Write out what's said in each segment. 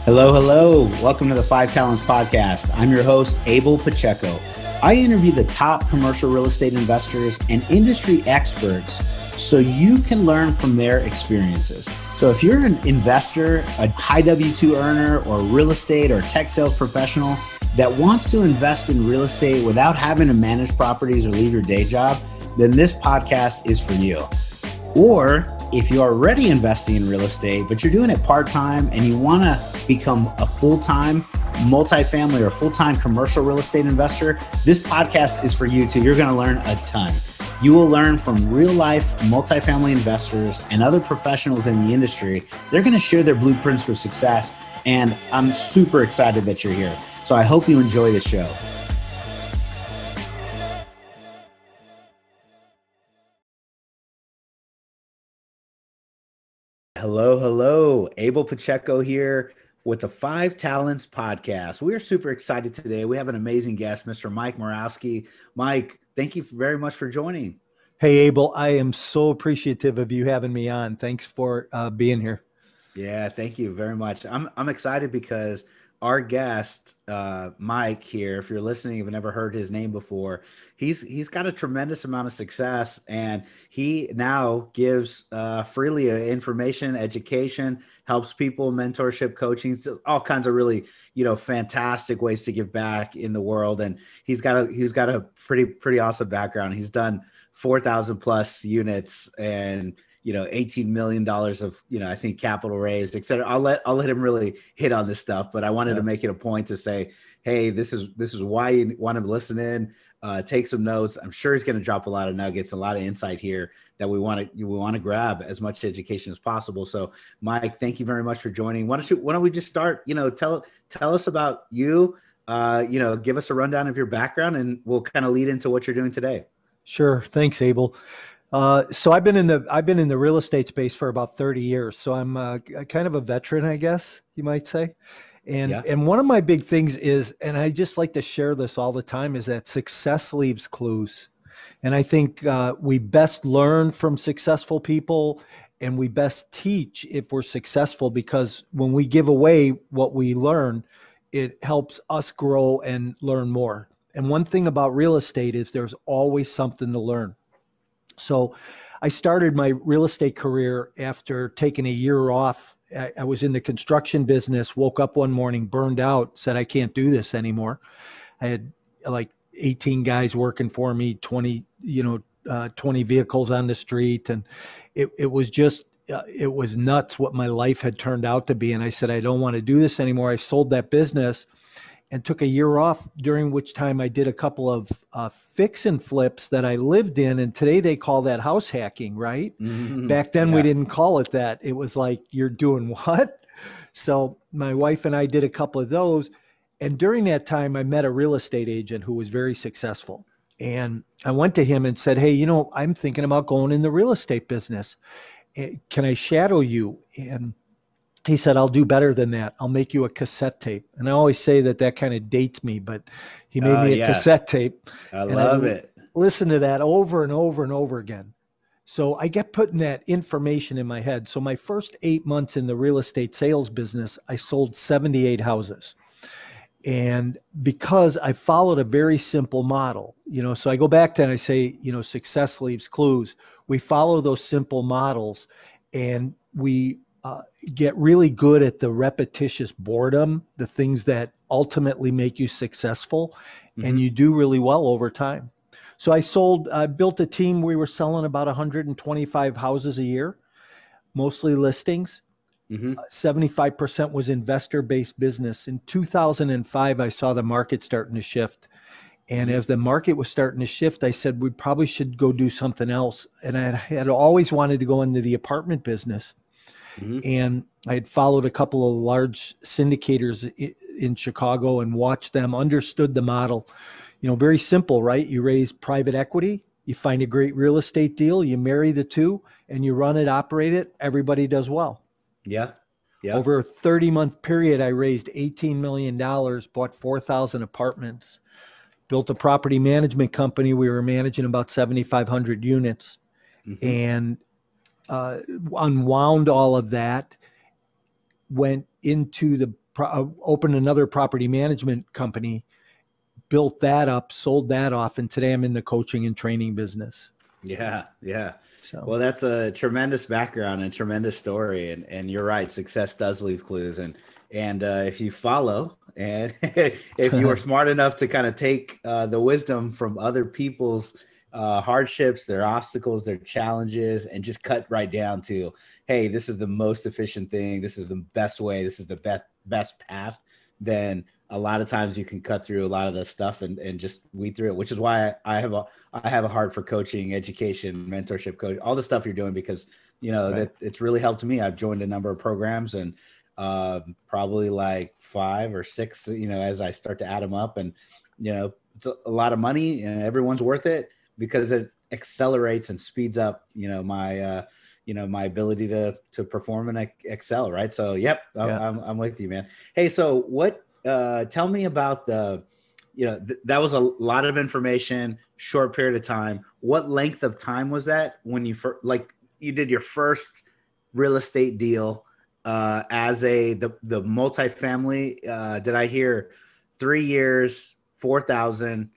Hello, hello. Welcome to the 5TalentsPodcast. I'm your host, Abel Pacheco. I interview the top commercial real estate investors and industry experts so you can learn from their experiences. So if you're an investor, a high W-2 earner, or real estate or tech sales professional that wants to invest in real estate without having to manage properties or leave your day job, then this podcast is for you. Or if you're already investing in real estate, but you're doing it part-time and you want to become a full-time multifamily or full-time commercial real estate investor, this podcast is for you too. You're going to learn a ton. You will learn from real-life multifamily investors and other professionals in the industry. They're going to share their blueprints for success, and I'm super excited that you're here. So I hope you enjoy the show. Hello, hello. Abel Pacheco here with the 5 Talents Podcast. We are super excited today. We have an amazing guest, Mr. Mike Morawski. Mike, thank you very much for joining. Hey, Abel, I am so appreciative of you having me on. Thanks for being here. Yeah, thank you very much. I'm excited because our guest, Mike here, if you're listening, you've never heard his name before, he's got a tremendous amount of success, and he now gives freely information, education, helps people, mentorship, coaching, all kinds of really, fantastic ways to give back in the world. And he's got a pretty awesome background. He's done 4,000 plus units and $18 million of, I think capital raised, et cetera. I'll let him really hit on this stuff, but I wanted to make it a point to say, hey, this is why you want to listen in, take some notes. I'm sure he's going to drop a lot of nuggets, a lot of insight here that we want to grab as much education as possible. So Mike, thank you very much for joining. Why don't we just start, tell us about you, give us a rundown of your background, and we'll kind of lead into what you're doing today. Sure. Thanks, Abel. So I've been in the real estate space for about 30 years. So I'm kind of a veteran, I guess you might say. And one of my big things is, and I just like to share this all the time, is that success leaves clues. And I think we best learn from successful people, and we best teach if we're successful, because when we give away what we learn, it helps us grow and learn more. And one thing about real estate is there's always something to learn. So I started my real estate career after taking a year off. I was in the construction business, woke up one morning, burned out, said, I can't do this anymore. I had like 18 guys working for me, 20 vehicles on the street. And it was nuts what my life had turned out to be. And I said, I don't want to do this anymore. I sold that business and took a year off, during which time I did a couple of fix and flips that I lived in. And today they call that house hacking, right? Mm-hmm. Back then we didn't call it that. It was like, you're doing what? So my wife and I did a couple of those. And during that time, I met a real estate agent who was very successful. And I went to him and said, hey, I'm thinking about going in the real estate business. Can I shadow you? And he said, I'll do better than that. I'll make you a cassette tape. And I always say that kind of dates me, but he made me a cassette tape. I love it. Listen to that over and over and over again. So I kept putting that information in my head. So my first 8 months in the real estate sales business, I sold 78 houses. And because I followed a very simple model, so I go back to and I say, success leaves clues. We follow those simple models, and we get really good at the repetitious boredom, the things that ultimately make you successful, and you do really well over time. So I built a team. We were selling about 125 houses a year, mostly listings. 75% was investor-based business. In 2005, I saw the market starting to shift. And as the market was starting to shift, I said, we probably should go do something else. And I had always wanted to go into the apartment business. And I had followed a couple of large syndicators in Chicago and watched them, understood the model. Very simple, right? You raise private equity, you find a great real estate deal, you marry the two, and you run it, operate it. Everybody does well. Yeah. Over a 30-month period, I raised $18 million, bought 4,000 apartments, built a property management company. We were managing about 7,500 units. And unwound all of that, went into the opened another property management company, built that up, sold that off, and today I'm in the coaching and training business. Yeah, yeah. So, well, that's a tremendous background and tremendous story, and you're right. Success does leave clues, and if you follow, and if you are smart enough to kind of take the wisdom from other people's hardships, their obstacles, their challenges, and just cut right down to, hey, this is the most efficient thing. This is the best way. This is the best path. Then a lot of times you can cut through a lot of the stuff and just weed through it, which is why I have a heart for coaching, education, mentorship, coach, all the stuff you're doing, because, that it's really helped me. I've joined a number of programs, and probably like 5 or 6, as I start to add them up, and, it's a lot of money, and everyone's worth it because it accelerates and speeds up, my ability to perform and excel. Right. So, yep, I'm with you, man. Hey, so what, tell me about that was a lot of information, short period of time. What length of time was that when you you did your first real estate deal as the multifamily? Did I hear 3 years, 4,000,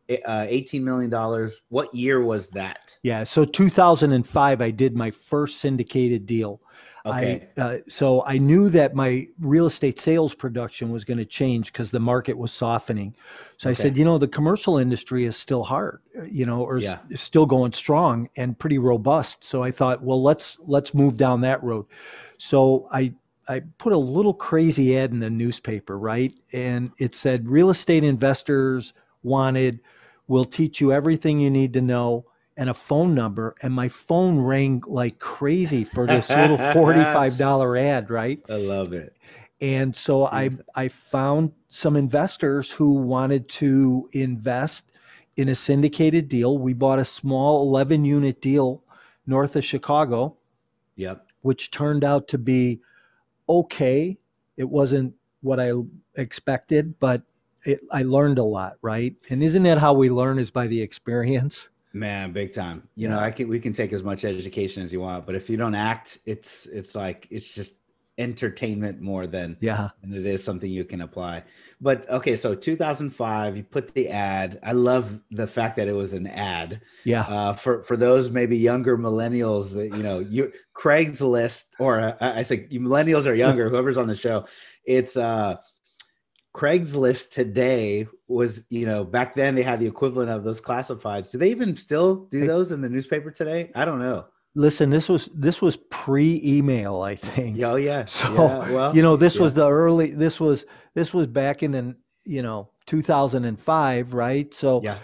$18 million? What year was that? Yeah. So 2005, I did my first syndicated deal. Okay. So I knew that my real estate sales production was going to change because the market was softening. So I said, the commercial industry is still hard, is still going strong and pretty robust. So I thought, well, let's move down that road. So I put a little crazy ad in the newspaper, right? And it said, real estate investors wanted, we'll teach you everything you need to know, and a phone number. And my phone rang like crazy for this little $45 ad, right? I love it. And so I found some investors who wanted to invest in a syndicated deal. We bought a small 11-unit deal north of Chicago, which turned out to be okay. It wasn't what I expected, but I learned a lot, right? And isn't that how we learn, is by the experience? Man, big time. We can take as much education as you want, but if you don't act, it's just entertainment more than it is something you can apply. But okay, so 2005, you put the ad. I love the fact that it was an ad. Yeah. For those maybe younger millennials, you Craigslist, or I say you millennials or younger, whoever's on the show, it's Craigslist today was, back then they had the equivalent of those classifieds. Do they even still do those in the newspaper today? I don't know. Listen, this was pre-email, I think. Oh yeah. So, this was the early, this was back in 2005, right? So,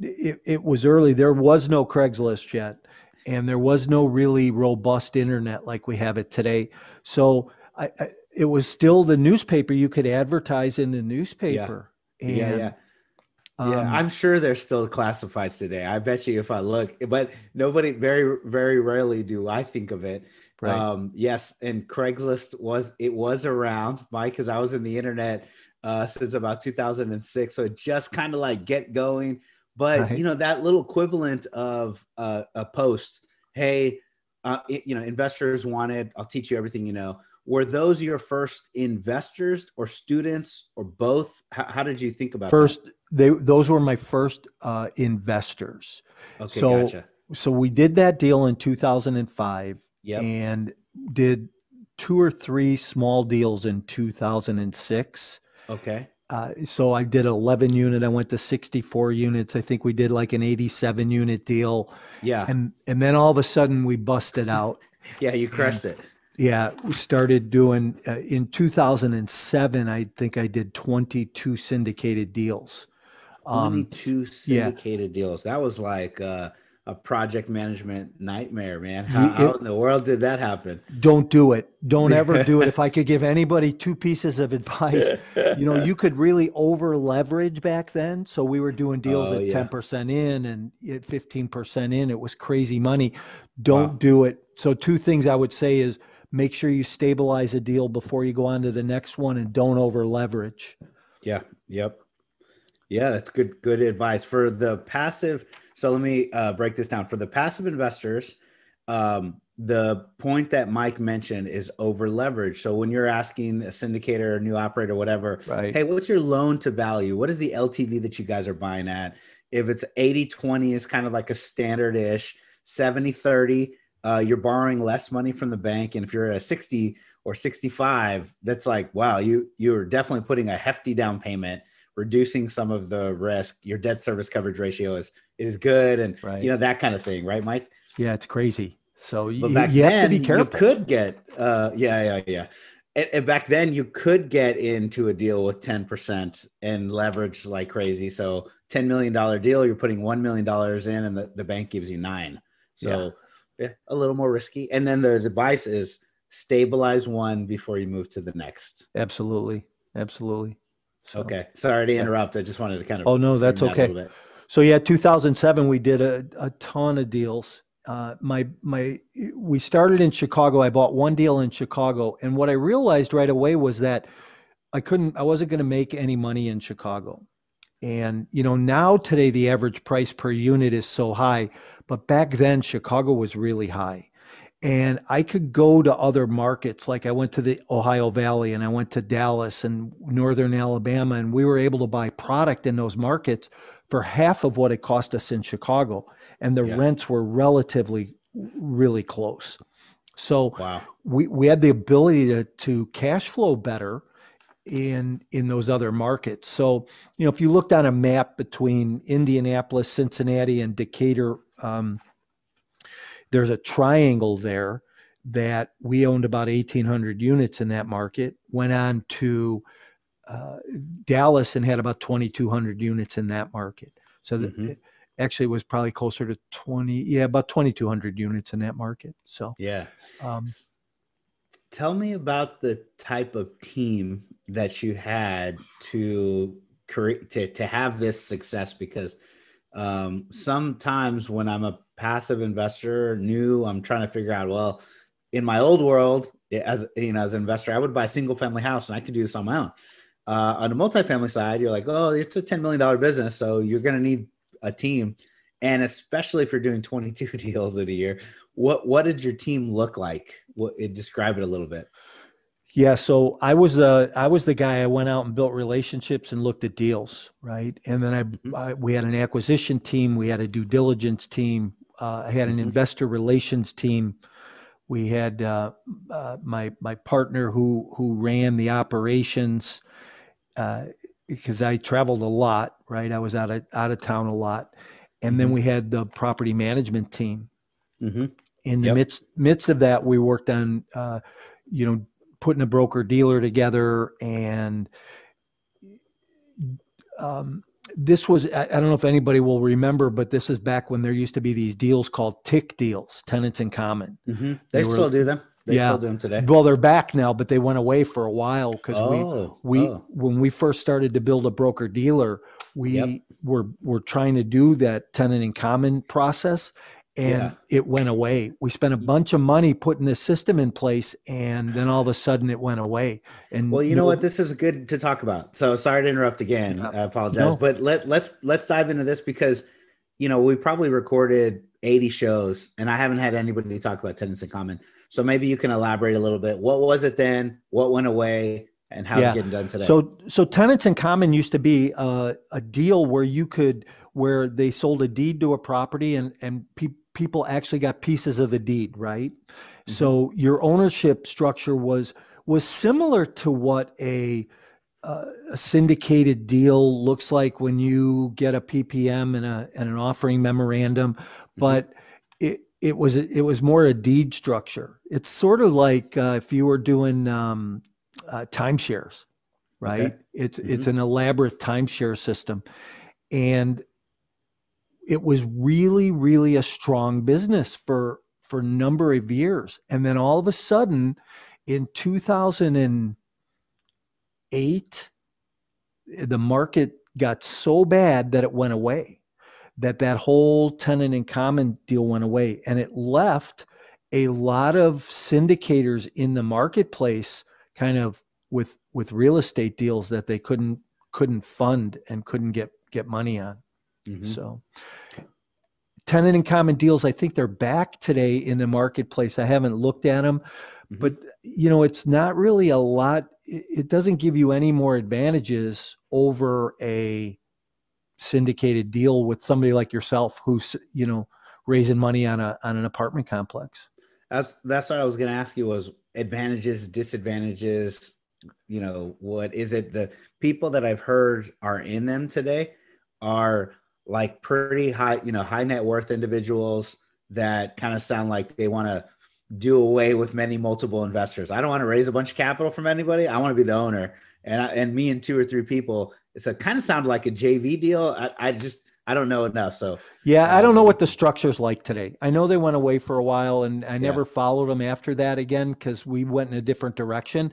it was early. There was no Craigslist yet, and there was no really robust internet like we have it today. So it was still the newspaper. You could advertise in the newspaper. I'm sure there's still classifieds today. I bet you if I look, but nobody, very, very rarely do I think of it. Right. Yes. And Craigslist was around, Mike, because I was in the internet since about 2006. So it just kind of like get going. But, that little equivalent of a post, hey, investors wanted, I'll teach you everything you know. Were those your first investors or students or both? How did you think about that? Those were my first investors. Okay, gotcha. So we did that deal in 2005 and did 2 or 3 small deals in 2006. Okay. So I did 11 unit. I went to 64 units. I think we did like an 87 unit deal. Yeah. And then all of a sudden we busted out. Yeah, you crushed it. Yeah, we started doing in 2007. I think I did 22 syndicated deals. 22 syndicated deals. That was like a project management nightmare, man. How in the world did that happen? Don't do it. Don't ever do it. If I could give anybody 2 pieces of advice, you could really over leverage back then. So we were doing deals at 10% in and at 15% in. It was crazy money. Don't do it. So 2 things I would say is, make sure you stabilize a deal before you go on to the next one, and don't over leverage. Yeah. Yep. Yeah, that's good advice for the passive. So let me break this down. For the passive investors, the point that Mike mentioned is over leverage. So when you're asking a syndicator, a new operator, whatever, Right. hey, what's your loan to value? What is the LTV that you guys are buying at? If it's 80-20 is kind of like a standard-ish, 70-30, you're borrowing less money from the bank. And if you're at a 60 or 65, that's like, wow, you're definitely putting a hefty down payment, reducing some of the risk. Your debt service coverage ratio is good. And, Right. that kind of thing. Right, Mike? Yeah, it's crazy. So But back you then, have to be careful. You could get, yeah. And back then, you could get into a deal with 10% and leverage like crazy. So $10 million deal, you're putting $1 million in, and the bank gives you $9 million. So yeah, a little more risky. And then the advice is stabilize one before you move to the next. Absolutely. So, okay. Sorry to interrupt. I just wanted to kind of. Oh, no, that's okay. A little bit. So yeah, 2007, we did a ton of deals. We started in Chicago. I bought one deal in Chicago. And what I realized right away was that I wasn't going to make any money in Chicago. And, now today, the average price per unit is so high, but back then Chicago was really high. And I could go to other markets. Like I went to the Ohio Valley and I went to Dallas and Northern Alabama, and we were able to buy product in those markets for half of what it cost us in Chicago. And the rents were relatively really close. So wow. we had the ability to cash flow better in those other markets. So, if you looked on a map between Indianapolis, Cincinnati, and Decatur, there's a triangle there that we owned about 1,800 units in that market, went on to Dallas and had about 2,200 units in that market. So actually it was probably closer to about 2,200 units in that market. So yeah. Tell me about the type of team that you had to create to have this success, because sometimes when I'm a passive investor, I'm trying to figure out, well, in my old world, as an investor, I would buy a single family house and I could do this on my own. On the multifamily side, you're like, oh, it's a $10 million business, so you're going to need a team. And especially if you're doing 22 deals in a year, what did your team look like? Describe it a little bit. Yeah, so I was the guy. I went out and built relationships and looked at deals, right? And then we had an acquisition team, we had a due diligence team, I had an investor relations team. We had my partner who ran the operations, because I traveled a lot, right? I was out of town a lot, and then we had the property management team. In the midst of that, we worked on putting a broker dealer together, and this was, I don't know if anybody will remember, but this is back when there used to be these deals called TIC deals, tenants in common. They still do them. They still do them today. Well, they're back now, but they went away for a while because when we first started to build a broker dealer, we were trying to do that tenant in common process, and it went away. We spent a bunch of money putting this system in place, and then all of a sudden it went away. And well, you know what? This is good to talk about. So sorry to interrupt again. I apologize, but let's dive into this, because we probably recorded 80 shows and I haven't had anybody talk about tenants in common. So maybe you can elaborate a little bit. What was it then? What went away? And how's it getting done today? So tenants in common used to be a deal where they sold a deed to a property, and people actually got pieces of the deed, right? So your ownership structure was similar to what a syndicated deal looks like when you get a PPM and an offering memorandum, but it was more a deed structure. It's sort of like if you were doing timeshares, right? Okay. It's an elaborate timeshare system, and it was really, really a strong business for a number of years. And then all of a sudden in 2008, the market got so bad that it went away, that whole tenant in common deal went away. And it left a lot of syndicators in the marketplace kind of with real estate deals that they couldn't fund and couldn't get money on. So tenant in common deals, I think they're back today in the marketplace. I haven't looked at them, but it's not really a lot. It doesn't give you any more advantages over a syndicated deal with somebody like yourself who's, raising money on an apartment complex. That's what I was going to ask you, was advantages, disadvantages. What is it? The people that I've heard are in them today are like pretty high, high net worth individuals that kind of sound like they want to do away with multiple investors. I don't want to raise a bunch of capital from anybody. I want to be the owner, and me and 2 or 3 people. It's a kind of sounded like a JV deal. I don't know enough. So yeah, I don't know what the structure's like today. I know they went away for a while, and I never followed them after that again because we went in a different direction.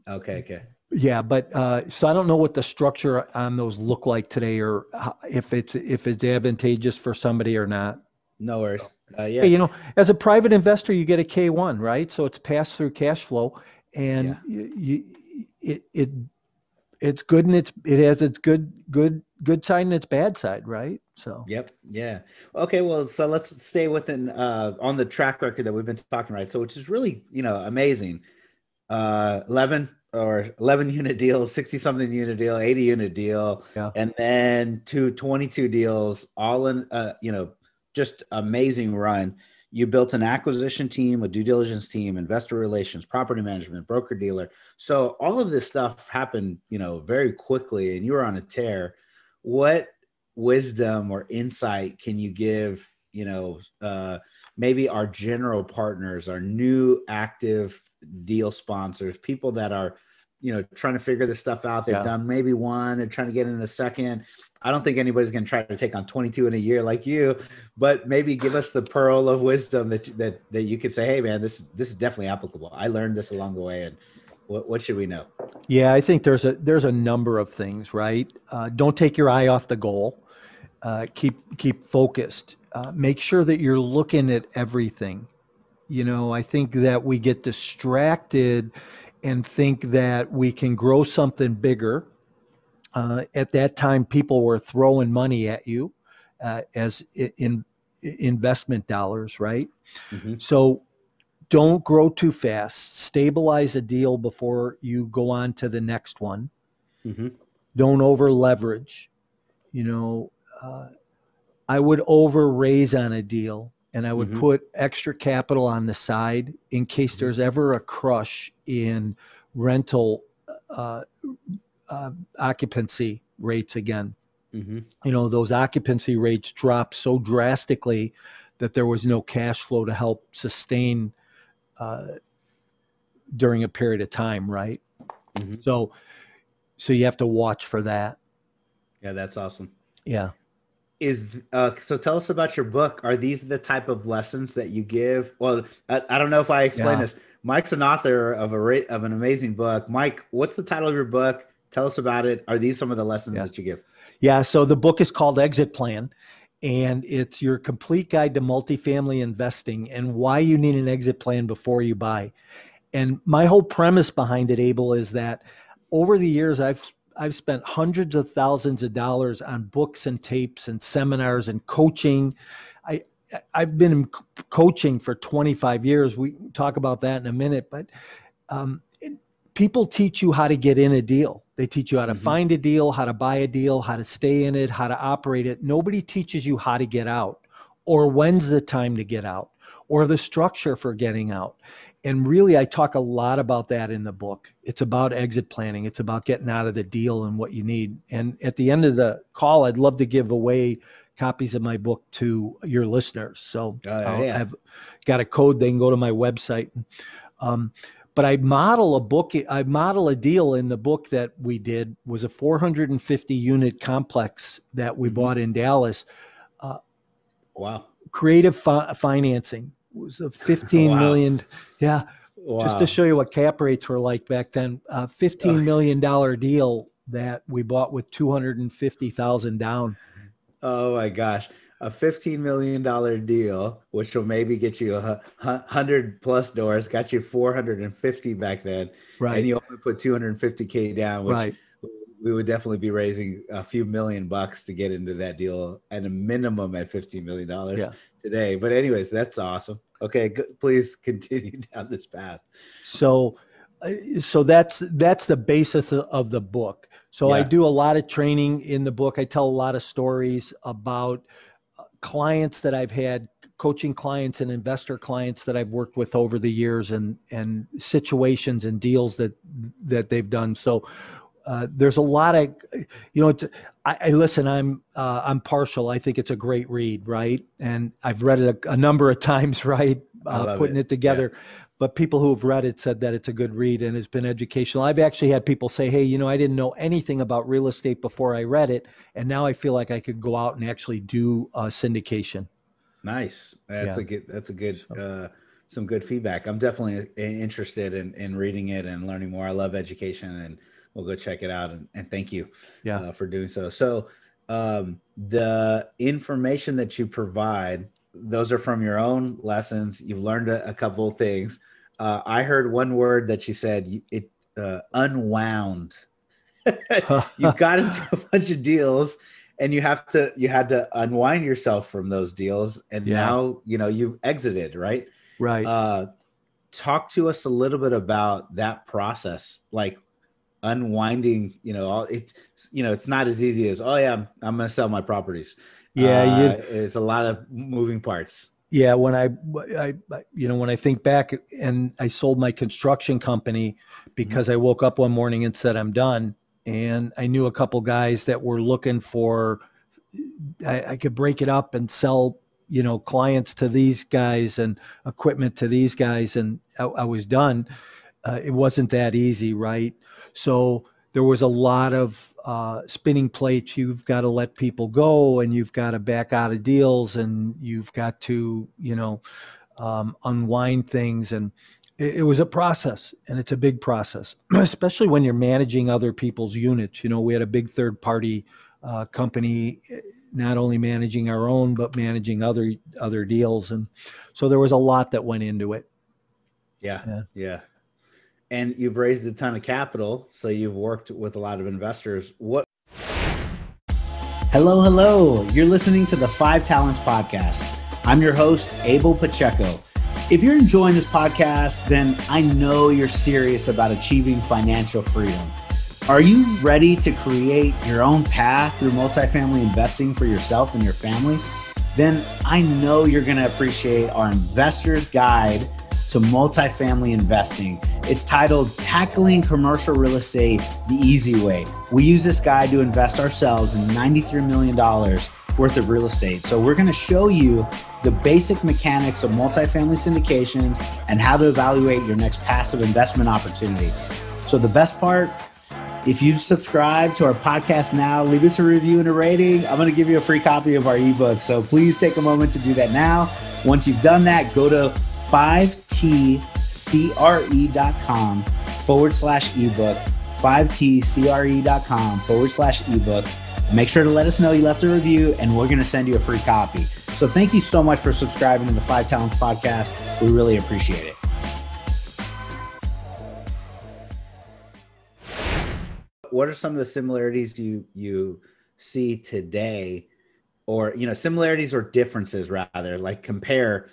Okay. Yeah, but so I don't know what the structure on those look like today, or if it's advantageous for somebody or not. No worries. Yeah. Hey, as a private investor, you get a K1, right? So it's pass through cash flow, and it's good, and it has its good side and its bad side, right? So yep. Yeah. Okay. Well, so let's stay within on the track record that we've been talking, right? So which is really amazing. 11 unit deal, 60 something unit deal, 80 unit deal, and then 22 deals, all in just amazing run. You built an acquisition team, a due diligence team, investor relations, property management, broker dealer. So all of this stuff happened, very quickly, and you were on a tear. What wisdom or insight can you give, maybe our general partners, our new active deal sponsors, people that are, trying to figure this stuff out? They've done maybe one, they're trying to get in the second. I don't think anybody's going to try to take on 22 in a year like you, but maybe give us the pearl of wisdom that you could say, hey man, this is definitely applicable. I learned this along the way. And what should we know? Yeah, I think there's a number of things, right? Don't take your eye off the goal. Keep focused. Make sure that you're looking at everything. I think that we get distracted and think that we can grow something bigger. At that time, people were throwing money at you as in investment dollars, right? So don't grow too fast. Stabilize a deal before you go on to the next one. Don't over leverage. I would over raise on a deal, and I would put extra capital on the side in case there's ever a crush in rental occupancy rates again. Those occupancy rates dropped so drastically that there was no cash flow to help sustain during a period of time, right? So you have to watch for that. Yeah, that's awesome. Yeah. So tell us about your book. Are these the type of lessons that you give? Well, I don't know if I explained this. Mike's an author of an amazing book. Mike, what's the title of your book? Tell us about it. Are these some of the lessons that you give? Yeah. So the book is called Exit Plan, and it's your complete guide to multifamily investing and why you need an exit plan before you buy. And my whole premise behind it, Abel, is that over the years, I've spent hundreds of thousands of dollars on books and tapes and seminars and coaching. I've been in coaching for 25 years. We talk about that in a minute, but people teach you how to get in a deal. They teach you how to find a deal, how to buy a deal, how to stay in it, how to operate it. Nobody teaches you how to get out, or when's the time to get out, or the structure for getting out. And really, I talk a lot about that in the book. It's about exit planning. It's about getting out of the deal and what you need. And at the end of the call, I'd love to give away copies of my book to your listeners. So I've got a code. They can go to my website. But I model a deal in the book that we did. Was a 450 unit complex that we bought in Dallas. Wow. Creative financing. It was a 15 million. Yeah. Wow. Just to show you what cap rates were like back then, $15 million deal that we bought with 250,000 down. Oh my gosh. A $15 million deal, which will maybe get you 100 plus doors, got you 450 back then. Right. And you only put 250K down, which we would definitely be raising a few $1 million to get into that deal, and a minimum at $15 million today. But anyways, that's awesome. Okay, please continue down this path. So that's the basis of the book. So I do a lot of training in the book. I tell a lot of stories about clients that I've had, coaching clients and investor clients that I've worked with over the years, and situations and deals that they've done. So there's a lot of, I listen, I'm partial. I think it's a great read, right? And I've read it a number of times, right? Putting it together. Yeah. But people who have read it said that it's a good read and it's been educational. I've actually had people say, hey, I didn't know anything about real estate before I read it, and now I feel like I could go out and actually do syndication. Nice. That's a good, some good feedback. I'm definitely interested in reading it and learning more. I love education, and we'll go check it out. And thank you for doing so. So the information that you provide, those are from your own lessons. You've learned a couple of things. I heard one word that you said, unwound. You've got into a bunch of deals, and you had to unwind yourself from those deals. And now, you've exited, right? Right. Talk to us a little bit about that process, like unwinding, it's not as easy as, I'm going to sell my properties. It's a lot of moving parts. Yeah. When I think back, and I sold my construction company because I woke up one morning and said, I'm done. And I knew a couple guys that were looking for, I could break it up and sell, clients to these guys and equipment to these guys. And I was done. It wasn't that easy. Right. So there was a lot of spinning plates. You've got to let people go, and you've got to back out of deals, and you've got to, unwind things. And it was a process, and it's a big process, especially when you're managing other people's units. We had a big third party company, not only managing our own, but managing other deals. And so there was a lot that went into it. Yeah. And you've raised a ton of capital, so you've worked with a lot of investors. Hello. You're listening to the 5 Talents Podcast. I'm your host, Abel Pacheco. If you're enjoying this podcast, then I know you're serious about achieving financial freedom. Are you ready to create your own path through multifamily investing for yourself and your family? Then I know you're going to appreciate our Investor's Guide to Multifamily Investing. It's titled Tackling Commercial Real Estate the Easy Way. We use this guide to invest ourselves in $93 million worth of real estate. So we're going to show you the basic mechanics of multifamily syndications and how to evaluate your next passive investment opportunity. So the best part, if you subscribe to our podcast now, leave us a review and a rating. I'm going to give you a free copy of our ebook. So please take a moment to do that now. Once you've done that, go to 5tcre.com/ebook, 5tcre.com/ebook. Make sure to let us know you left a review, and we're going to send you a free copy. So thank you so much for subscribing to the 5 Talents Podcast. We really appreciate it. What are some of the similarities you see today, or similarities or differences rather, like compare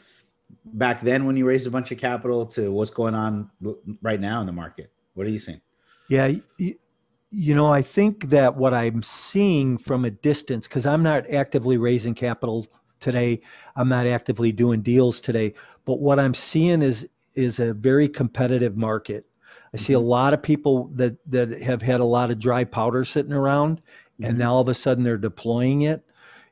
back then when you raised a bunch of capital to what's going on right now in the market? What are you seeing? Yeah. I think that what I'm seeing from a distance, because I'm not actively raising capital today, I'm not actively doing deals today, but what I'm seeing is a very competitive market. I see a lot of people that have had a lot of dry powder sitting around, and now all of a sudden they're deploying it.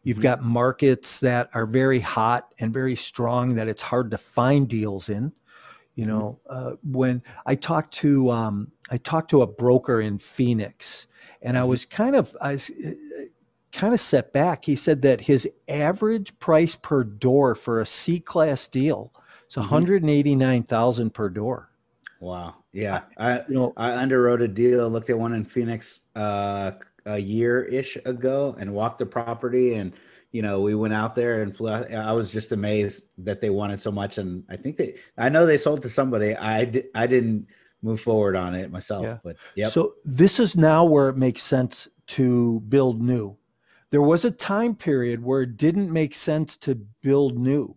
You've got markets that are very hot and very strong that it's hard to find deals in. When I talked to a broker in Phoenix, and I was kind of set back. He said that his average price per door for a C-class deal is $189,000 per door. Wow. Yeah. I underwrote a deal, looked at one in Phoenix a year-ish ago, and walked the property, and we went out there and flew out. I was just amazed that they wanted so much, and I know they sold to somebody. I didn't move forward on it myself. Yeah. But yep. So this is now where it makes sense to build new. There was a time period where it didn't make sense to build new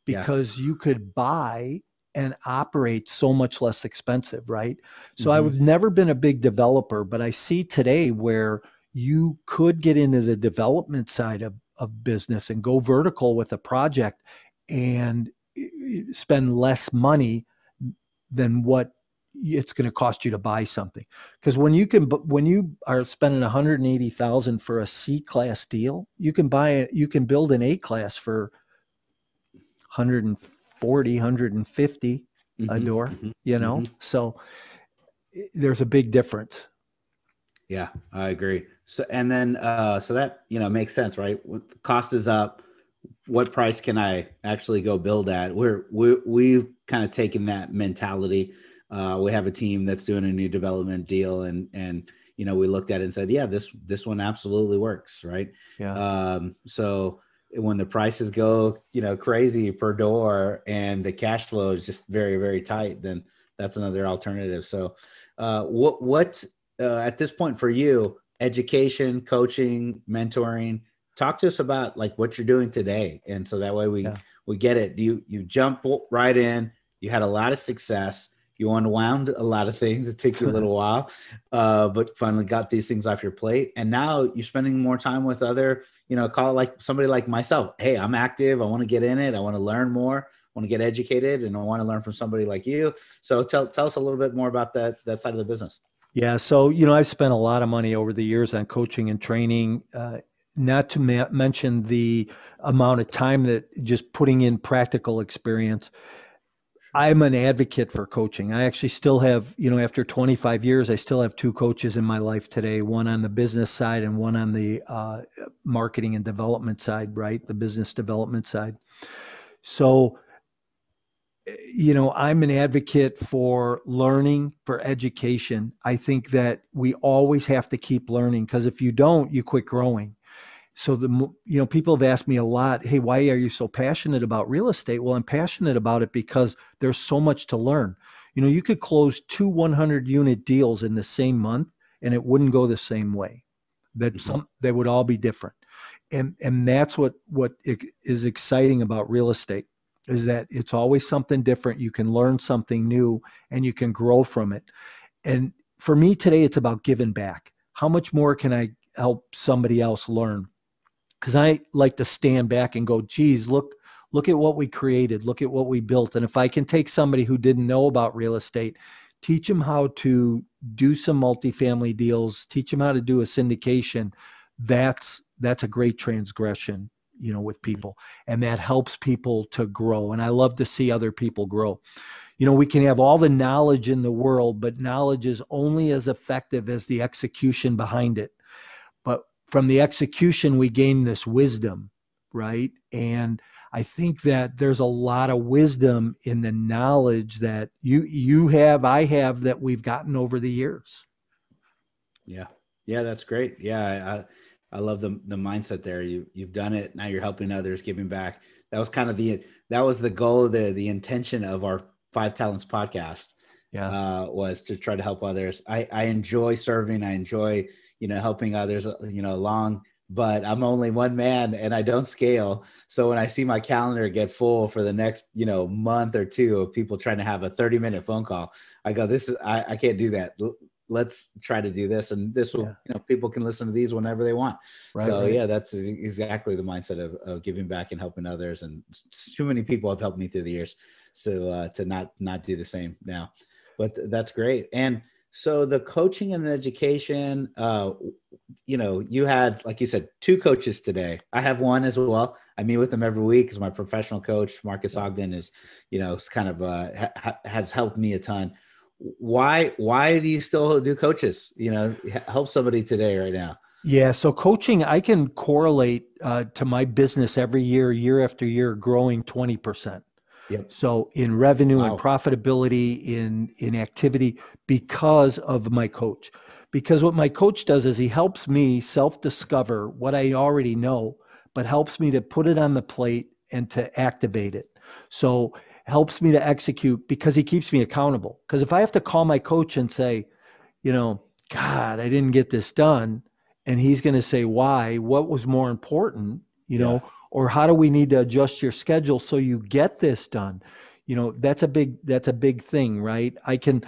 because you could buy and operate so much less expensive, right? So I've never been a big developer, but I see today where you could get into the development side of business and go vertical with a project and spend less money than what it's going to cost you to buy something. Because when you are spending 180,000 for a C-class deal, you can build an A-class for 140, 150 a door, So there's a big difference. Yeah, I agree. So, and then, so that, makes sense, right? Cost is up. What price can I actually go build at? We've kind of taken that mentality. We have a team that's doing a new development deal, and we looked at it and said, yeah, this one absolutely works, right? Yeah. So when the prices go, crazy per door and the cash flow is just very, very tight, then that's another alternative. So, what at this point for you, education, coaching, mentoring, talk to us about like what you're doing today. And so that way we get it. You jump right in, you had a lot of success, you unwound a lot of things. It took you a little while, but finally got these things off your plate. And now you're spending more time with other, call it like somebody like myself. Hey, I'm active. I want to get in it. I want to learn more. I want to get educated, and I want to learn from somebody like you. So tell us a little bit more about that side of the business. Yeah. So, I've spent a lot of money over the years on coaching and training, not to mention the amount of time that just putting in practical experience. I'm an advocate for coaching. I actually still have, after 25 years, I still have two coaches in my life today, one on the business side and one on the marketing and development side, right? The business development side. So, I'm an advocate for learning, for education. I think that we always have to keep learning, because if you don't, you quit growing. So people have asked me a lot, hey, why are you so passionate about real estate? Well, I'm passionate about it because there's so much to learn. You could close 2 100-unit deals in the same month and it wouldn't go the same way. They would all be different. And that's what is exciting about real estate, is that it's always something different. You can learn something new and you can grow from it. And for me today, it's about giving back. How much more can I help somebody else learn? Because I like to stand back and go, geez, look at what we created. Look at what we built. And if I can take somebody who didn't know about real estate, teach them how to do some multifamily deals, teach them how to do a syndication, that's a great transgression, with people. And that helps people to grow. And I love to see other people grow. We can have all the knowledge in the world, but knowledge is only as effective as the execution behind it. But from the execution, we gain this wisdom, right? And I think that there's a lot of wisdom in the knowledge that you have, I have, that we've gotten over the years. Yeah. Yeah, that's great. Yeah. I love the mindset there. You've done it. Now you're helping others, giving back. That was kind of that was the goal, the intention of our 5 Talents podcast. Yeah. Was to try to help others. I enjoy serving. I enjoy, helping others, along, but I'm only one man and I don't scale. So when I see my calendar get full for the next, month or two of people trying to have a 30-minute phone call, I go, I can't do that. Let's try to do this. And this will, people can listen to these whenever they want. Right, so yeah, that's exactly the mindset of giving back and helping others. And too many people have helped me through the years. So to not do the same now, but that's great. And so the coaching and the education, you had, like you said, 2 coaches today. I have one as well. I meet with them every week because my professional coach, Marcus Ogden, is, is kind of has helped me a ton. Why do you still do coaches? Help somebody today right now. Yeah. So coaching, I can correlate to my business every year after year, growing 20%. Yep. So in revenue and profitability, in activity, because of my coach. Because what my coach does is he helps me self-discover what I already know, but helps me to put it on the plate and to activate it. So helps me to execute because he keeps me accountable. Because if I have to call my coach and say, God, I didn't get this done, and he's going to say, why? What was more important, or how do we need to adjust your schedule so you get this done? That's a big thing, right? I can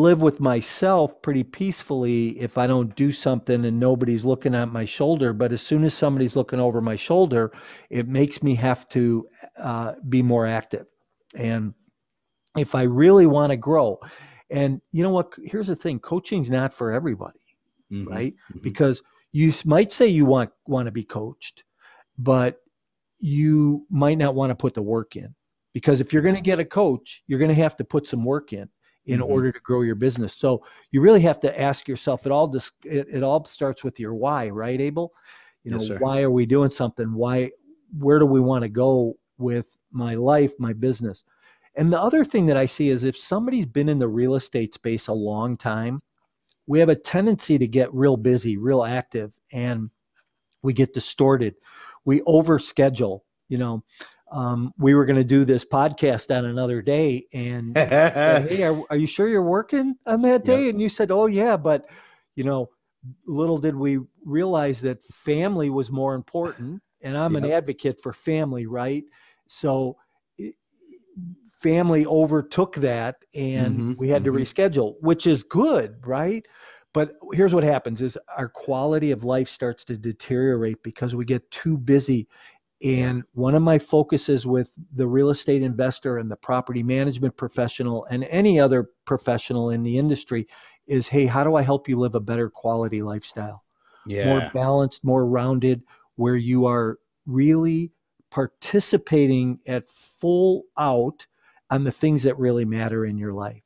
live with myself pretty peacefully if I don't do something and nobody's looking at my shoulder. But as soon as somebody's looking over my shoulder, it makes me have to be more active. And if I really want to grow, and you know what, here's the thing, coaching's not for everybody, right? Because you might say you want to be coached, but you might not want to put the work in. Because if you're going to get a coach, you're going to have to put some work in order to grow your business. So you really have to ask yourself, it all starts with your why, right, Abel? Yes, sir. Why are we doing something? Where do we want to go with my life, my business? And the other thing that I see is if somebody's been in the real estate space a long time, we have a tendency to get real busy, real active, and we get distorted. We overschedule, we were going to do this podcast on another day, and said, hey, are you sure you're working on that day? Yep. And you said, oh yeah, but little did we realize that family was more important, and I'm an advocate for family, right? So family overtook that, and we had to reschedule, which is good, right? But here's what happens is our quality of life starts to deteriorate because we get too busy. And one of my focuses with the real estate investor and the property management professional and any other professional in the industry is, hey, how do I help you live a better quality lifestyle? Yeah. More balanced, more rounded, where you are really participating at full out on the things that really matter in your life.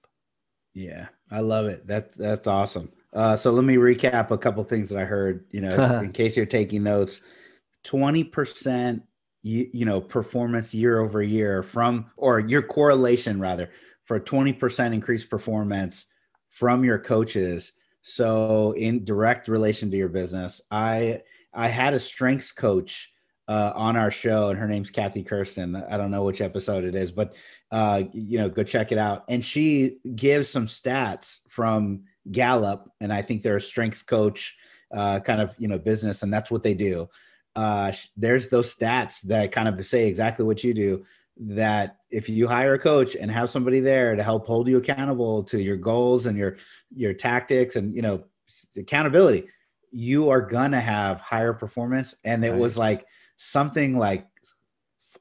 Yeah, I love it. That's awesome. So let me recap a couple things that I heard, in case you're taking notes. 20%, performance year over year or your correlation rather, for 20% increased performance from your coaches. So in direct relation to your business, I had a strengths coach on our show, and her name's Kathy Kirsten. I don't know which episode it is, but go check it out. And she gives some stats from Gallup, and I think they're a strengths coach business, and that's what they do. There's those stats that kind of say exactly what you do, that if you hire a coach and have somebody there to help hold you accountable to your goals and your tactics and, accountability, you are going to have higher performance. And it was like something like,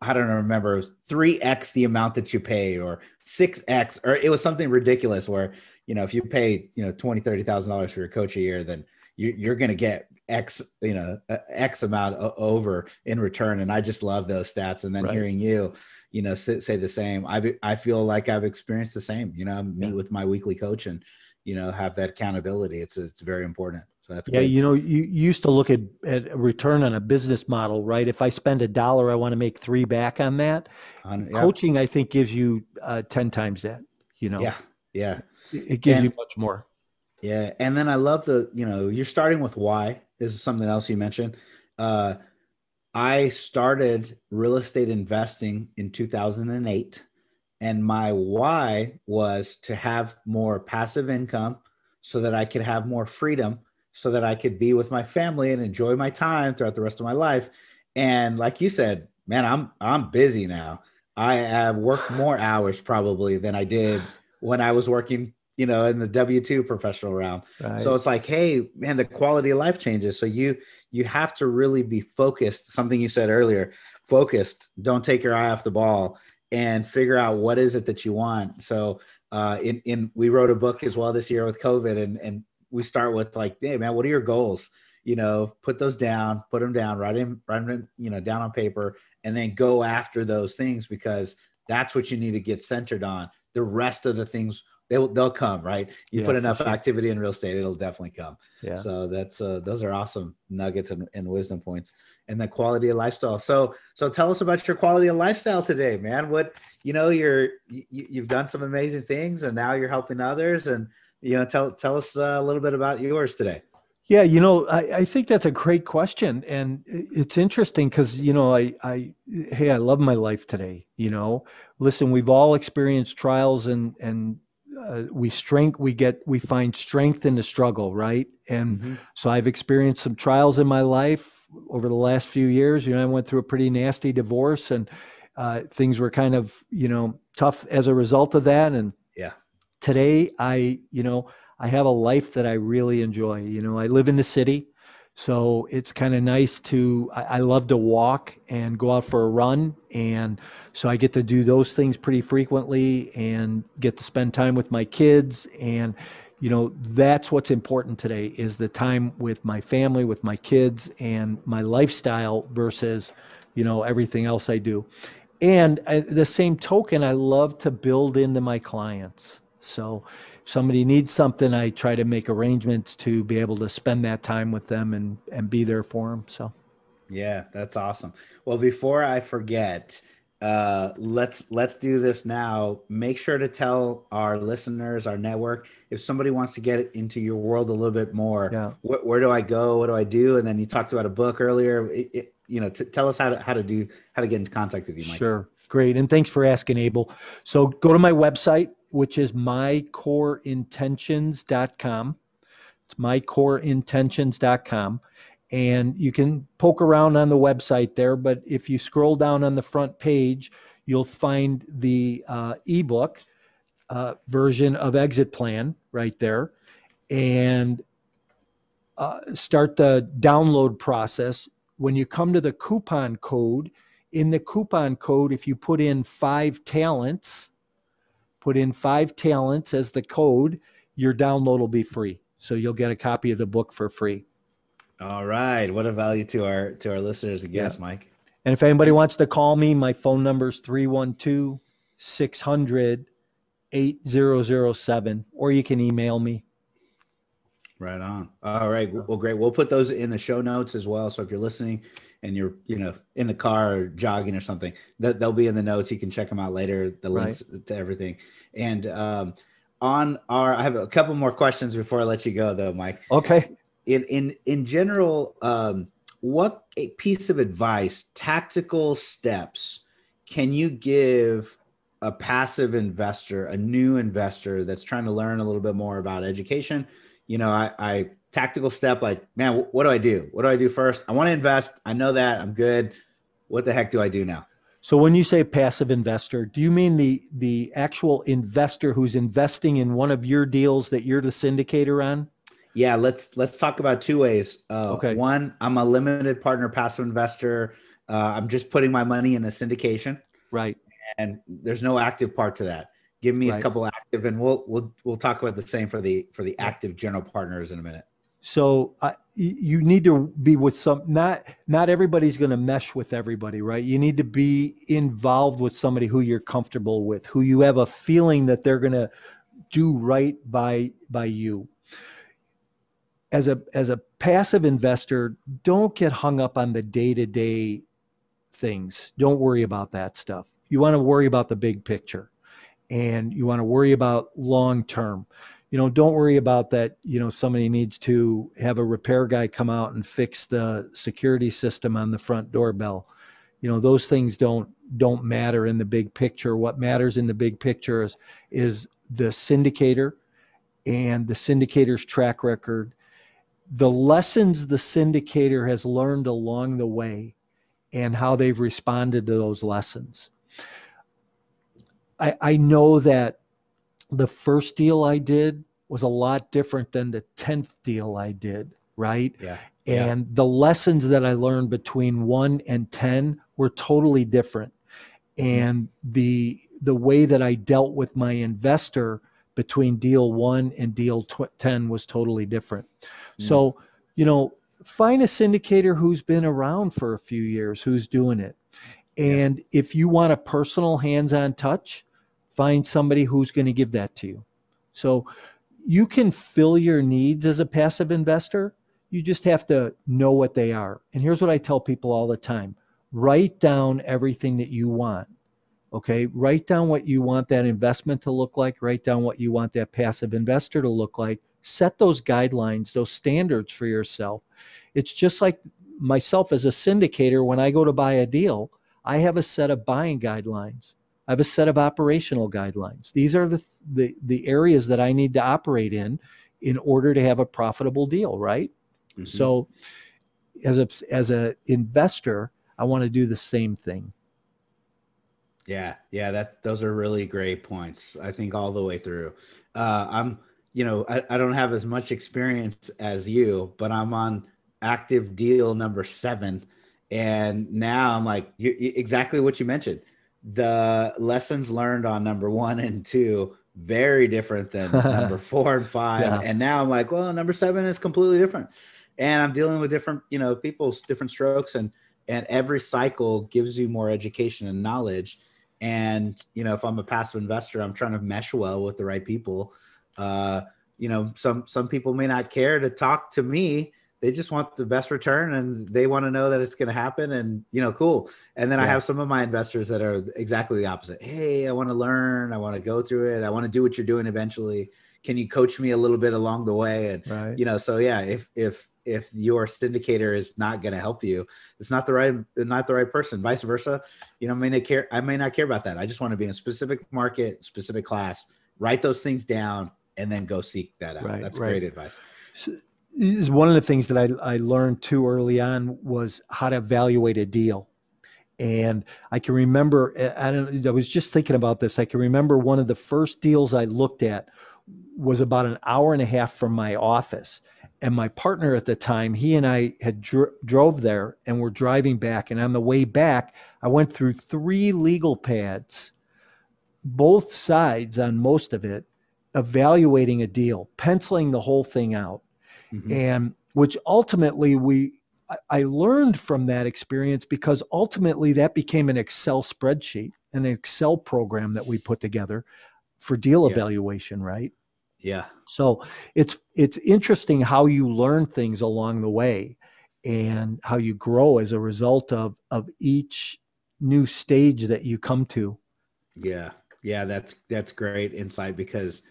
I don't remember, it was 3x the amount that you pay, or 6x, or it was something ridiculous where, if you pay, $20,000-$30,000 for your coach a year, then you're going to get X, X amount over in return. And I just love those stats. And then hearing you, say the same, I feel like I've experienced the same, meet with my weekly coach and, have that accountability. It's very important. So that's good. You used to look at a return on a business model, right? If I spend $1, I want to make 3 back on that. Coaching, I think, gives you 10 times that, Yeah. It gives you much more. Yeah. And then I love you're starting with why. This is something else you mentioned. I started real estate investing in 2008, and my why was to have more passive income so that I could have more freedom, so that I could be with my family and enjoy my time throughout the rest of my life. And like you said, man, I'm busy now. I have worked more hours probably than I did when I was working, in the W-2 professional realm. Right. So it's like, hey, man, the quality of life changes. So you have to really be focused. Something you said earlier, focused, don't take your eye off the ball, and figure out what is it that you want. So we wrote a book as well this year with COVID, and we start with like, hey man, what are your goals? Put those down, put them down, write them, down on paper, and then go after those things, because that's what you need to get centered on. The rest of the things, they'll come, right? You put enough activity in real estate, it'll definitely come. Yeah. So that's those are awesome nuggets and wisdom points. And the quality of lifestyle. So tell us about your quality of lifestyle today, man. What you've done some amazing things, and now you're helping others. And tell us a little bit about yours today. Yeah, I think that's a great question. And it's interesting because, hey, I love my life today. Listen, we've all experienced trials and we find strength in the struggle, right? And Mm-hmm. so I've experienced some trials in my life over the last few years. I went through a pretty nasty divorce and things were kind of, tough as a result of that. And Yeah. today I have a life that I really enjoy. I live in the city, so it's kind of nice I love to walk and go out for a run. And so I get to do those things pretty frequently and get to spend time with my kids. And, that's what's important today is the time with my family, with my kids and my lifestyle versus, everything else I do. And the same token, I love to build into my clients. So if somebody needs something, I try to make arrangements to be able to spend that time with them and be there for them. So, yeah, that's awesome. Well, before I forget, let's do this now. Make sure to tell our listeners, our network, if somebody wants to get into your world a little bit more, yeah. Where do I go? What do I do? And then you talked about a book earlier. Tell us how to get into contact with you, Mike. Sure. Great. And thanks for asking, Abel. So go to my website, which is mycoreintentions.com. It's mycoreintentions.com. And you can poke around on the website there, but if you scroll down on the front page, you'll find the ebook version of Exit Plan right there, and start the download process. When you come to the coupon code, in the coupon code, if you put in 5TalentsPodcast as the code, your download will be free. So you'll get a copy of the book for free. All right. What a value to our listeners and guests, Mike. And if anybody wants to call me, my phone number is 312-600-8007, or you can email me. Right on. All right. Well, great. We'll put those in the show notes as well. So if you're listening and you're, in the car or jogging or something, they'll be in the notes. You can check them out later, the links to everything. And I have a couple more questions before I let you go though, Mike. Okay. In general, what a piece of advice, tactical steps can you give a passive investor, a new investor that's trying to learn a little bit more about education? I tactical step, like, man, what do I do? What do I do first? I want to invest. I know that I'm good. What the heck do I do now? So when you say passive investor, do you mean the actual investor who's investing in one of your deals that you're the syndicator on? Yeah, let's talk about two ways. Okay. One, I'm a limited partner passive investor. I'm just putting my money in a syndication. Right. And there's no active part to that. Give me a couple active, and we'll talk about the same for the active general partners in a minute. So you need to be with not everybody's going to mesh with everybody, right? You need to be involved with somebody who you're comfortable with, who you have a feeling that they're going to do right by you. As a passive investor, don't get hung up on the day-to-day things. Don't worry about that stuff. You want to worry about the big picture, and you want to worry about long-term. Don't worry about that. Somebody needs to have a repair guy come out and fix the security system on the front doorbell. Those things don't matter in the big picture. What matters in the big picture is the syndicator and the syndicator's track record, the lessons the syndicator has learned along the way, and how they've responded to those lessons. I know that the first deal I did was a lot different than the 10th deal I did, right? Yeah. And the lessons that I learned between 1 and 10 were totally different. And the way that I dealt with my investor between deal 1 and deal 10 was totally different. So, find a syndicator who's been around for a few years, who's doing it. And if you want a personal hands-on touch, find somebody who's going to give that to you. So you can fill your needs as a passive investor. You just have to know what they are. And here's what I tell people all the time. Write down everything that you want Okay. Write down what you want that investment to look like. Write down what you want that passive investor to look like. Set those guidelines, those standards for yourself. It's just like myself as a syndicator. When I go to buy a deal, I have a set of buying guidelines. I have a set of operational guidelines. These are the areas that I need to operate in order to have a profitable deal, right? Mm-hmm. So as a investor, I want to do the same thing. Yeah. Those are really great points. I think all the way through. I don't have as much experience as you, but I'm on active deal number 7. And now I'm like, exactly what you mentioned. The lessons learned on number 1 and 2, very different than number 4 and 5. Yeah. And now I'm like, well, number 7 is completely different. And I'm dealing with different, people's different strokes, and every cycle gives you more education and knowledge. And, if I'm a passive investor, I'm trying to mesh well with the right people. Some people may not care to talk to me. They just want the best return, and they want to know that it's going to happen, and, cool. And then I have some of my investors that are exactly the opposite. Hey, I want to learn. I want to go through it. I want to do what you're doing eventually. Can you coach me a little bit along the way? And, so yeah, if your syndicator is not going to help you, it's not the right person. Vice versa, I may not care about that. I just want to be in a specific market, specific class, write those things down, and then go seek that out. That's great advice. So, one of the things that I learned too early on was how to evaluate a deal. And I can remember, I was just thinking about this. I can remember one of the first deals I looked at was about an hour and a half from my office. And my partner at the time, he and I had drove there, and we're driving back. And on the way back, I went through 3 legal pads, both sides on most of it, evaluating a deal, penciling the whole thing out. Mm-hmm. And which ultimately I learned from that experience, because ultimately that became an Excel spreadsheet, an Excel program that we put together for deal evaluation, right? Yeah. So it's interesting how you learn things along the way, and how you grow as a result of each new stage that you come to. Yeah. Yeah. That's great insight, because,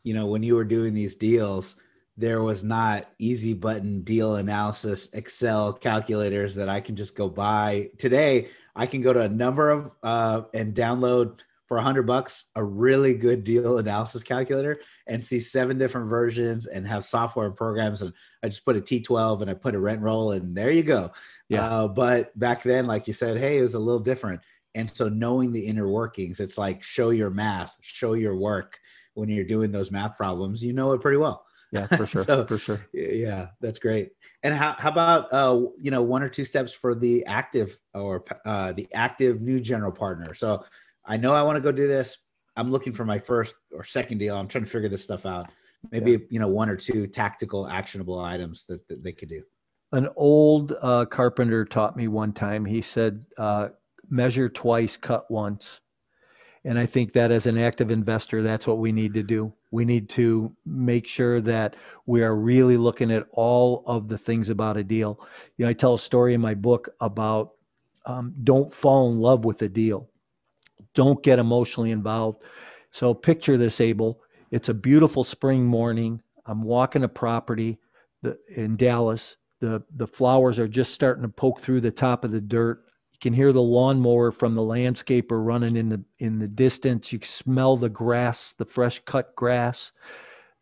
when you were doing these deals, there was not easy button deal analysis Excel calculators that I can just go buy. Today, I can go to a number of and download for $100 a really good deal analysis calculator, and see 7 different versions, and have software and programs. And I just put a T12 and I put a rent roll, and there you go. Yeah. But back then, like you said, hey, it was a little different. And so knowing the inner workings, it's like, show your math, show your work. When you're doing those math problems, you know it pretty well. Yeah, for sure. For sure. Yeah, that's great. And how about, 1 or 2 steps for the active new general partner? So I know I want to go do this. I'm looking for my first or second deal. I'm trying to figure this stuff out. Maybe, 1 or 2 tactical, actionable items that they could do. An old carpenter taught me one time. He said, measure twice, cut once. And I think that as an active investor, that's what we need to do. We need to make sure that we are really looking at all of the things about a deal. I tell a story in my book about don't fall in love with a deal. Don't get emotionally involved. So picture this, Abel. It's a beautiful spring morning. I'm walking a property in Dallas. The flowers are just starting to poke through the top of the dirt. You can hear the lawnmower from the landscaper running in the distance. You can smell the grass, the fresh cut grass,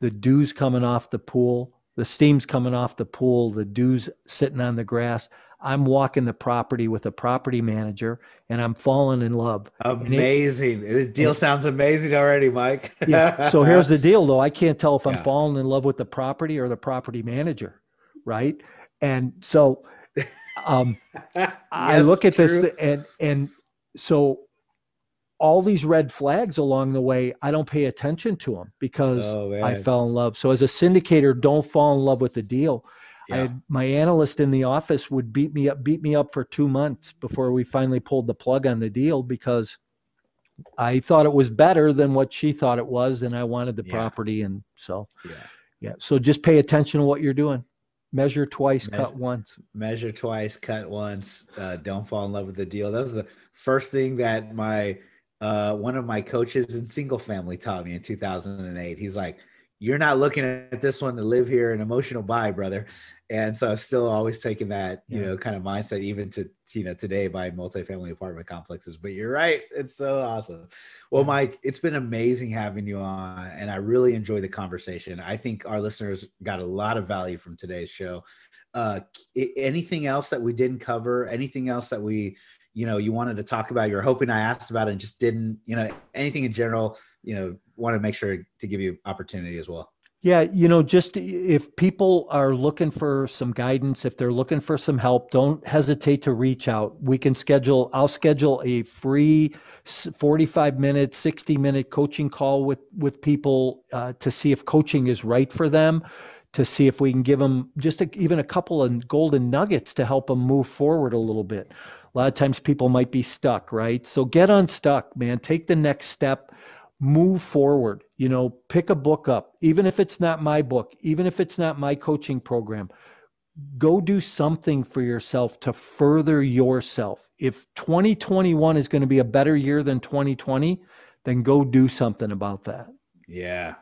the dew's coming off the pool, the steam's coming off the pool, the dew's sitting on the grass. I'm walking the property with a property manager, and I'm falling in love. Amazing. This deal sounds amazing already, Mike. Yeah. So here's the deal, though. I can't tell if I'm falling in love with the property or the property manager, right? And so I look at this, and so all these red flags along the way, I don't pay attention to them because I fell in love. So as a syndicator, don't fall in love with the deal. Yeah. My analyst in the office would beat me up for 2 months before we finally pulled the plug on the deal, because I thought it was better than what she thought it was, and I wanted the property. And so, so just pay attention to what you're doing. Measure twice, cut once. Measure twice, cut once. Don't fall in love with the deal. That was the first thing that my one of my coaches in single family taught me in 2008. He's like, you're not looking at this one to live here an emotional buy, brother. And so I've still always taken that, kind of mindset, even to, today buying multifamily apartment complexes. But you're right. It's so awesome. Well, Mike, it's been amazing having you on, and I really enjoy the conversation. I think our listeners got a lot of value from today's show. Anything else that we didn't cover? Anything else that you wanted to talk about, you're hoping I asked about it and just didn't, anything in general, want to make sure to give you opportunity as well. Yeah. Just if people are looking for some guidance, if they're looking for some help, don't hesitate to reach out. I'll schedule a free 45-minute, 60-minute coaching call with people to see if coaching is right for them, to see if we can give them even a couple of golden nuggets to help them move forward a little bit. A lot of times people might be stuck, right? So get unstuck, man. Take the next step, move forward, pick a book up, even if it's not my book, even if it's not my coaching program, go do something for yourself to further yourself. If 2021 is going to be a better year than 2020, then go do something about that. Yeah.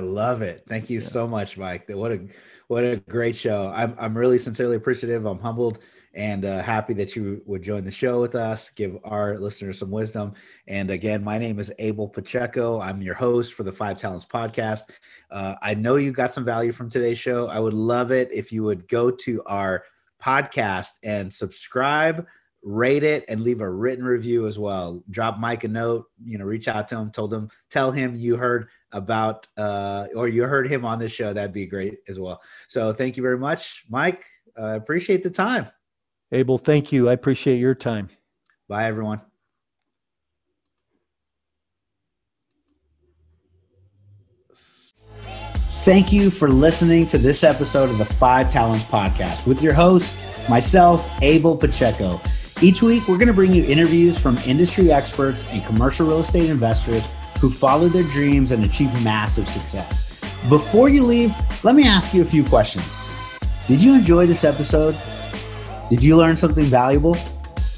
Love it. Thank you so much, Mike. What a great show. I'm really sincerely appreciative. I'm humbled and happy that you would join the show with us, give our listeners some wisdom. And again, my name is Abel Pacheco. I'm your host for the 5 Talents Podcast. I know you got some value from today's show. I would love it if you would go to our podcast and subscribe, rate it, and leave a written review as well. Drop Mike a note, reach out to him, tell him you heard about, or you heard him on this show. That'd be great as well. So thank you very much, Mike. Appreciate the time. Abel, thank you. I appreciate your time. Bye, everyone. Thank you for listening to this episode of the 5 Talents Podcast with your host, myself, Abel Pacheco. Each week, we're going to bring you interviews from industry experts and commercial real estate investors who follow their dreams and achieve massive success. Before you leave, let me ask you a few questions. Did you enjoy this episode? Did you learn something valuable?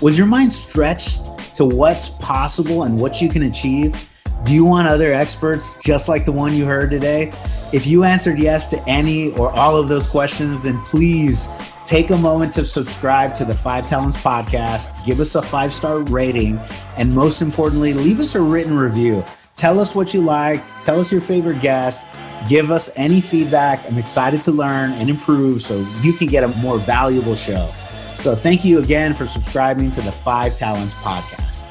Was your mind stretched to what's possible and what you can achieve? Do you want other experts just like the one you heard today? If you answered yes to any or all of those questions, then please take a moment to subscribe to the 5 Talents Podcast, give us a 5-star rating, and most importantly, leave us a written review. Tell us what you liked, tell us your favorite guest, give us any feedback. I'm excited to learn and improve so you can get a more valuable show. So thank you again for subscribing to the 5 Talents Podcast.